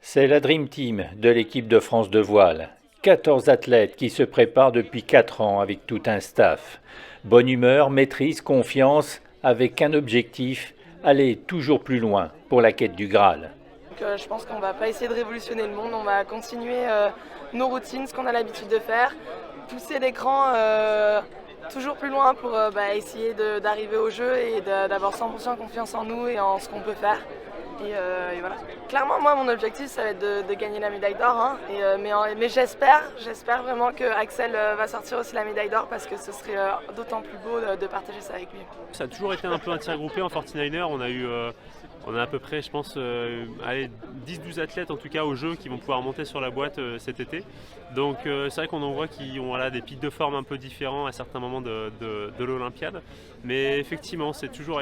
C'est la Dream Team de l'équipe de France de voile. 14 athlètes qui se préparent depuis 4 ans avec tout un staff. Bonne humeur, maîtrise, confiance, avec un objectif, aller toujours plus loin pour la quête du Graal. Je pense qu'on ne va pas essayer de révolutionner le monde, on va continuer nos routines, ce qu'on a l'habitude de faire, pousser l'écran toujours plus loin pour essayer d'arriver au jeu et d'avoir 100% confiance en nous et en ce qu'on peut faire. Et voilà. Clairement, moi, mon objectif, ça va être de gagner la médaille d'or. Hein, mais j'espère vraiment que Axel va sortir aussi la médaille d'or parce que ce serait d'autant plus beau de partager ça avec lui. Ça a toujours été un peu un tir groupé en 49er. On a à peu près, je pense, 10-12 athlètes en tout cas au jeu qui vont pouvoir monter sur la boîte cet été. Donc c'est vrai qu'on en voit qui ont des pics de forme un peu différents à certains moments de l'Olympiade. Mais effectivement,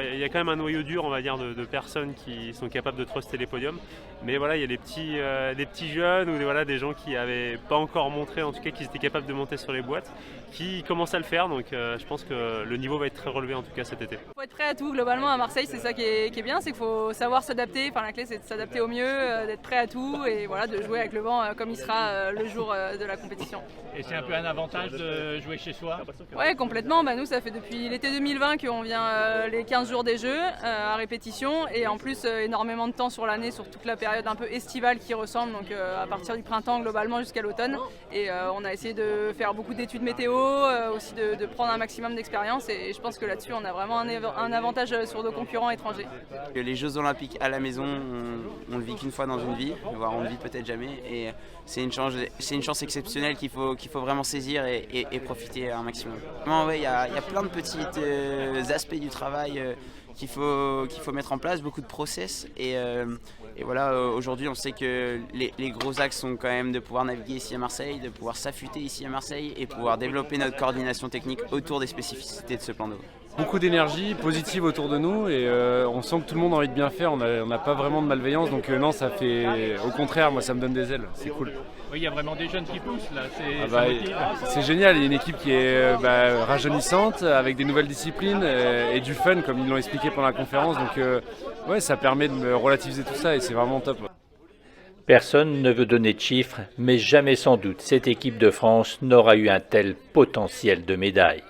il y a quand même un noyau dur, on va dire, de personnes qui sont capables de truster les podiums. Mais voilà, il y a des petits jeunes ou des gens qui n'avaient pas encore montré, en tout cas, qu'ils étaient capables de monter sur les boîtes, qui commencent à le faire. Donc je pense que le niveau va être très relevé en tout cas cet été. Il faut être prêt à tout. Globalement, à Marseille, c'est ça qui est bien, c'est qu'il faut savoir s'adapter. Enfin, la clé, c'est de s'adapter au mieux, d'être prêt à tout et voilà, de jouer avec le vent comme il sera le jour de la compétition. Et c'est un peu un avantage de jouer chez soi? Ouais, complètement. Nous, ça fait depuis l'été 2020 qu'on vient les 15 jours des Jeux à répétition et en plus énormément de temps sur l'année, sur toute la période un peu estivale qui ressemble, donc à partir du printemps globalement jusqu'à l'automne. Et on a essayé de faire beaucoup d'études météo, aussi de prendre un maximum d'expérience et je pense que là-dessus, on a vraiment un avantage sur nos concurrents étrangers. Les Jeux Olympiques à la maison, on le vit qu'une fois dans une vie, voire on le vit peut-être jamais. Et c'est une chance exceptionnelle qu'il faut vraiment saisir et profiter un maximum. Il y a plein de petits aspects du travail qu'il faut mettre en place, beaucoup de process. Et voilà, aujourd'hui, on sait que les gros axes sont quand même de pouvoir naviguer ici à Marseille, de pouvoir s'affûter ici à Marseille et pouvoir développer notre coordination technique autour des spécificités de ce plan d'eau. Beaucoup d'énergie positive autour de nous et on sent que tout le monde a envie de bien faire, on n'a pas vraiment de malveillance, donc non, ça fait, au contraire, moi ça me donne des ailes, c'est cool. Oui, il y a vraiment des jeunes qui poussent là, c'est génial, il y a une équipe qui est rajeunissante avec des nouvelles disciplines et du fun comme ils l'ont expliqué pendant la conférence, donc ouais, ça permet de relativiser tout ça et c'est vraiment top. Personne ne veut donner de chiffres, mais jamais sans doute cette équipe de France n'aura eu un tel potentiel de médailles.